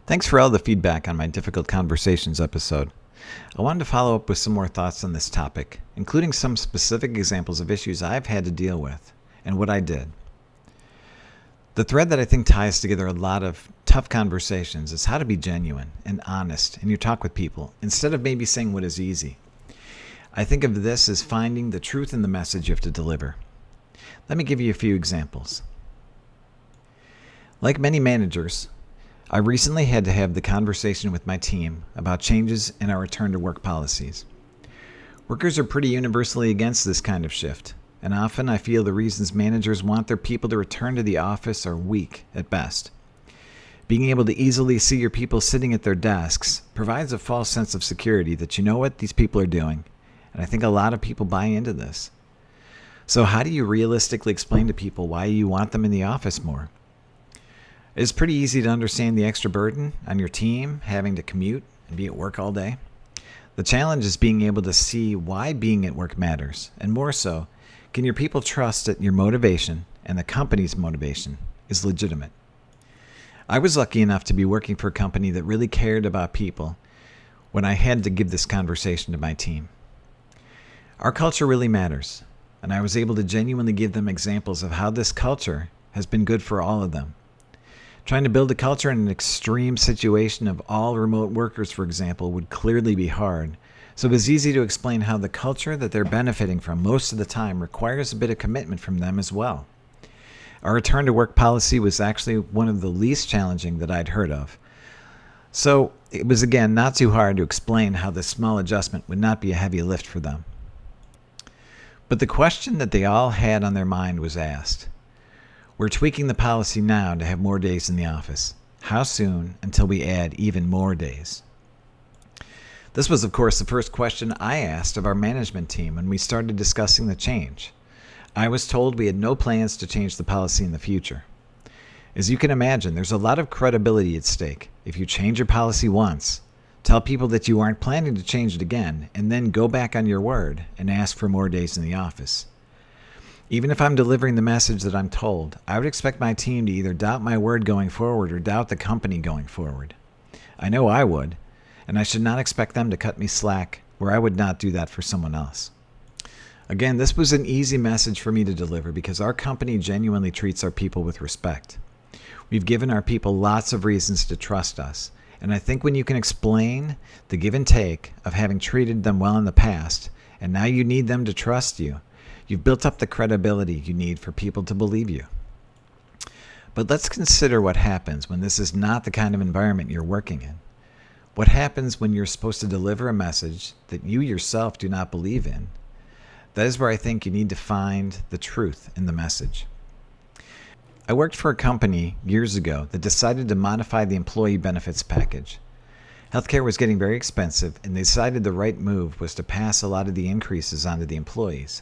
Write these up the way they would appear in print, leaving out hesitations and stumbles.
Thanks for all the feedback on my Difficult Conversations episode. I wanted to follow up with some more thoughts on this topic, including some specific examples of issues I've had to deal with and what I did. The thread that I think ties together a lot of tough conversations is how to be genuine and honest in your talk with people, instead of maybe saying what is easy. I think of this as finding the truth in the message you have to deliver. Let me give you a few examples. Like many managers, I recently had to have the conversation with my team about changes in our return to work policies. Workers are pretty universally against this kind of shift, and often I feel the reasons managers want their people to return to the office are weak at best. Being able to easily see your people sitting at their desks provides a false sense of security that you know what these people are doing, and I think a lot of people buy into this. So how do you realistically explain to people why you want them in the office more? It's pretty easy to understand the extra burden on your team having to commute and be at work all day. The challenge is being able to see why being at work matters, and more so, can your people trust that your motivation and the company's motivation is legitimate? I was lucky enough to be working for a company that really cared about people when I had to give this conversation to my team. Our culture really matters, and I was able to genuinely give them examples of how this culture has been good for all of them. Trying to build a culture in an extreme situation of all remote workers, for example, would clearly be hard. So it was easy to explain how the culture that they're benefiting from most of the time requires a bit of commitment from them as well. Our return to work policy was actually one of the least challenging that I'd heard of. So it was, again, not too hard to explain how this small adjustment would not be a heavy lift for them. But the question that they all had on their mind was asked. We're tweaking the policy now to have more days in the office. How soon until we add even more days? This was, of course, the first question I asked of our management team when we started discussing the change. I was told we had no plans to change the policy in the future. As you can imagine, there's a lot of credibility at stake if you change your policy once, tell people that you aren't planning to change it again, and then go back on your word and ask for more days in the office. Even if I'm delivering the message that I'm told, I would expect my team to either doubt my word going forward or doubt the company going forward. I know I would, and I should not expect them to cut me slack where I would not do that for someone else. Again, this was an easy message for me to deliver because our company genuinely treats our people with respect. We've given our people lots of reasons to trust us, and I think when you can explain the give and take of having treated them well in the past, and now you need them to trust you, you've built up the credibility you need for people to believe you. But let's consider what happens when this is not the kind of environment you're working in. What happens when you're supposed to deliver a message that you yourself do not believe in? That is where I think you need to find the truth in the message. I worked for a company years ago that decided to modify the employee benefits package. Healthcare was getting very expensive, and they decided the right move was to pass a lot of the increases onto the employees.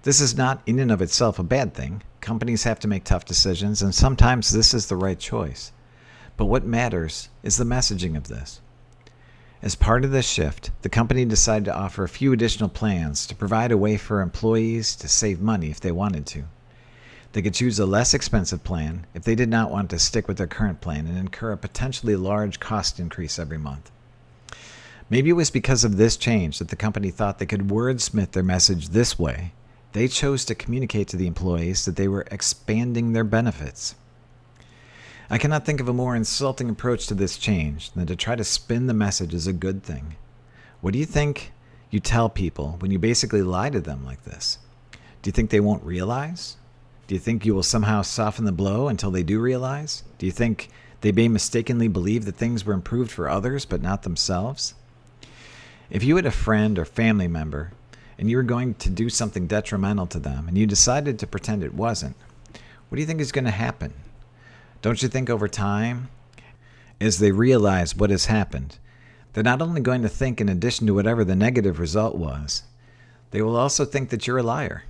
This is not in and of itself a bad thing. Companies have to make tough decisions, and sometimes this is the right choice. But what matters is the messaging of this. As part of this shift, the company decided to offer a few additional plans to provide a way for employees to save money if they wanted to. They could choose a less expensive plan if they did not want to stick with their current plan and incur a potentially large cost increase every month. Maybe it was because of this change that the company thought they could wordsmith their message this way. They chose to communicate to the employees that they were expanding their benefits. I cannot think of a more insulting approach to this change than to try to spin the message as a good thing. What do you think you tell people when you basically lie to them like this? Do you think they won't realize? Do you think you will somehow soften the blow until they do realize? Do you think they may mistakenly believe that things were improved for others but not themselves? If you had a friend or family member and you were going to do something detrimental to them, and you decided to pretend it wasn't, what do you think is going to happen? Don't you think over time, as they realize what has happened, they're not only going to think, in addition to whatever the negative result was, they will also think that you're a liar.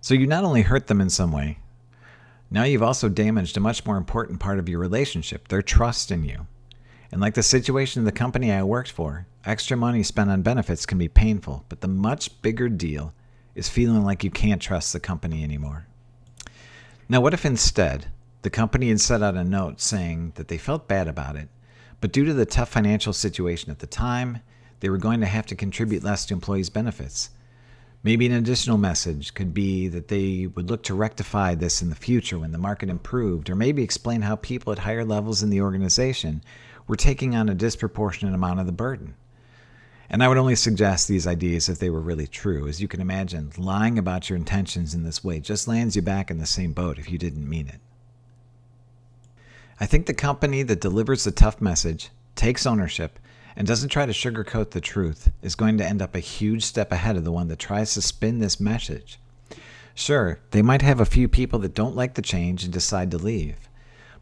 So you not only hurt them in some way, now you've also damaged a much more important part of your relationship, their trust in you. And like the situation in the company I worked for, extra money spent on benefits can be painful, but the much bigger deal is feeling like you can't trust the company anymore. Now, what if instead The company had set out a note saying that they felt bad about it, but due to the tough financial situation at the time, they were going to have to contribute less to employees' benefits. Maybe an additional message could be that they would look to rectify this in the future when the market improved, or maybe explain how people at higher levels in the organization were taking on a disproportionate amount of the burden. And I would only suggest these ideas if they were really true. As you can imagine, lying about your intentions in this way just lands you back in the same boat if you didn't mean it. I think the company that delivers the tough message, takes ownership, and doesn't try to sugarcoat the truth is going to end up a huge step ahead of the one that tries to spin this message. Sure, they might have a few people that don't like the change and decide to leave.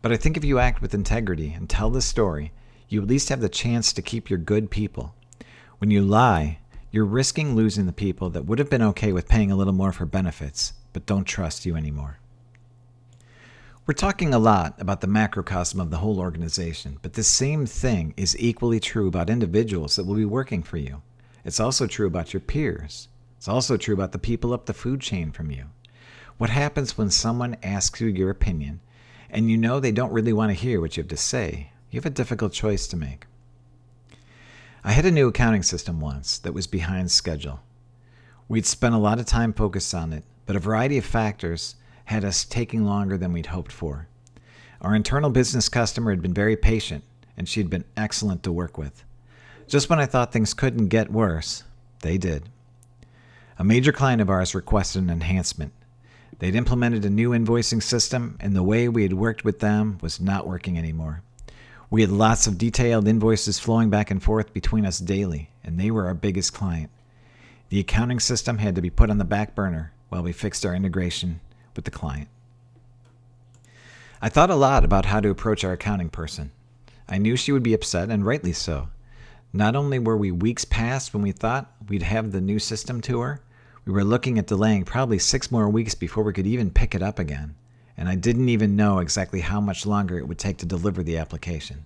But I think if you act with integrity and tell the story, you at least have the chance to keep your good people. When you lie, you're risking losing the people that would have been okay with paying a little more for benefits, but don't trust you anymore. We're talking a lot about the macrocosm of the whole organization, but this same thing is equally true about individuals that will be working for you. It's also true about your peers. It's also true about the people up the food chain from you. What happens when someone asks you your opinion, and you know they don't really want to hear what you have to say? You have a difficult choice to make. I had a new accounting system once that was behind schedule. We'd spent a lot of time focused on it, but a variety of factors had us taking longer than we'd hoped for. Our internal business customer had been very patient, and she'd been excellent to work with. Just when I thought things couldn't get worse, they did. A major client of ours requested an enhancement. They'd implemented a new invoicing system, and the way we had worked with them was not working anymore. We had lots of detailed invoices flowing back and forth between us daily, and they were our biggest client. The accounting system had to be put on the back burner while we fixed our integration with the client. I thought a lot about how to approach our accounting person. I knew she would be upset, and rightly so. Not only were we weeks past when we thought we'd have the new system to her, we were looking at delaying probably 6 more weeks before we could even pick it up again, and I didn't even know exactly how much longer it would take to deliver the application.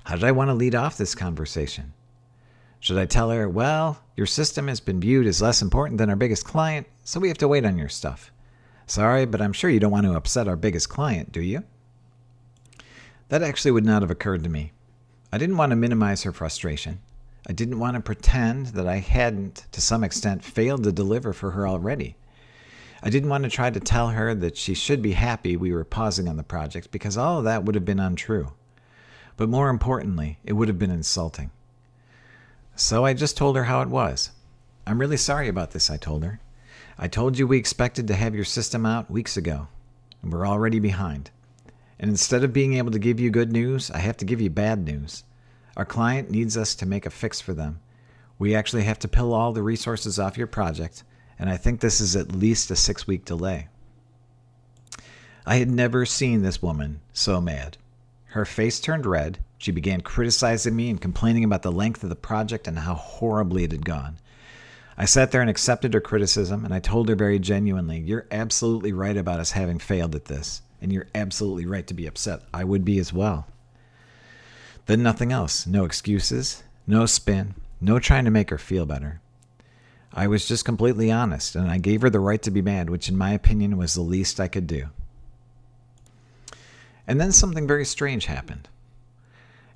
How did I want to lead off this conversation? Should I tell her, well, your system has been viewed as less important than our biggest client, so we have to wait on your stuff. Sorry, but I'm sure you don't want to upset our biggest client, do you? That actually would not have occurred to me. I didn't want to minimize her frustration. I didn't want to pretend that I hadn't, to some extent, failed to deliver for her already. I didn't want to try to tell her that she should be happy we were pausing on the project, because all of that would have been untrue. But more importantly, it would have been insulting. So I just told her how it was. I'm really sorry about this, I told her. I told you we expected to have your system out weeks ago, and we're already behind. And instead of being able to give you good news, I have to give you bad news. Our client needs us to make a fix for them. We actually have to pull all the resources off your project, and I think this is at least a 6-week delay. I had never seen this woman so mad. Her face turned red. She began criticizing me and complaining about the length of the project and how horribly it had gone. I sat there and accepted her criticism, and I told her very genuinely, you're absolutely right about us having failed at this, and you're absolutely right to be upset. I would be as well. Then nothing else. No excuses, no spin, no trying to make her feel better. I was just completely honest, and I gave her the right to be mad, which in my opinion was the least I could do. And then something very strange happened.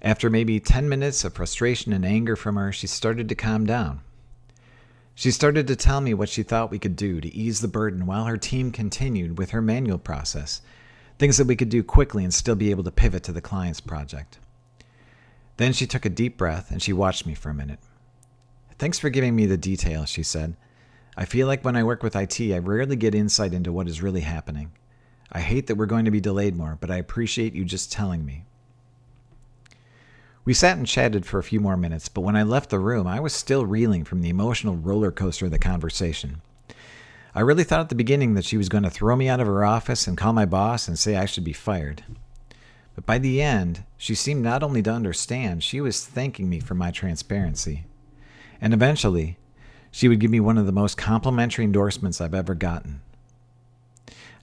After maybe 10 minutes of frustration and anger from her, she started to calm down. She started to tell me what she thought we could do to ease the burden while her team continued with her manual process, things that we could do quickly and still be able to pivot to the client's project. Then she took a deep breath and she watched me for a minute. Thanks for giving me the details, she said. I feel like when I work with IT, I rarely get insight into what is really happening. I hate that we're going to be delayed more, but I appreciate you just telling me. We sat and chatted for a few more minutes, but when I left the room, I was still reeling from the emotional roller coaster of the conversation. I really thought at the beginning that she was going to throw me out of her office and call my boss and say I should be fired. But by the end, she seemed not only to understand, she was thanking me for my transparency. And eventually, she would give me one of the most complimentary endorsements I've ever gotten.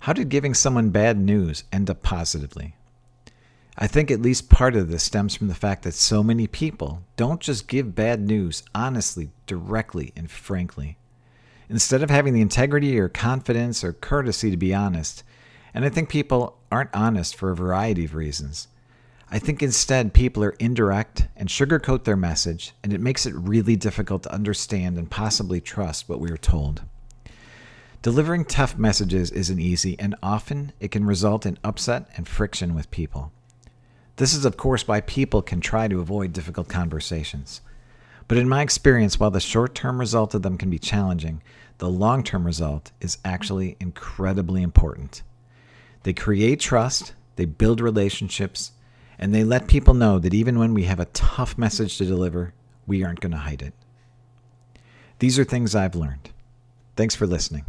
How did giving someone bad news end up positively? I think at least part of this stems from the fact that so many people don't just give bad news honestly, directly, and frankly. Instead of having the integrity or confidence or courtesy to be honest, And I think people aren't honest for a variety of reasons. I think instead people are indirect and sugarcoat their message, and it makes it really difficult to understand and possibly trust what we are told. Delivering tough messages isn't easy, and often it can result in upset and friction with people. This is, of course, why people can try to avoid difficult conversations. But in my experience, while the short-term result of them can be challenging, the long-term result is actually incredibly important. They create trust, they build relationships, and they let people know that even when we have a tough message to deliver, we aren't going to hide it. These are things I've learned. Thanks for listening.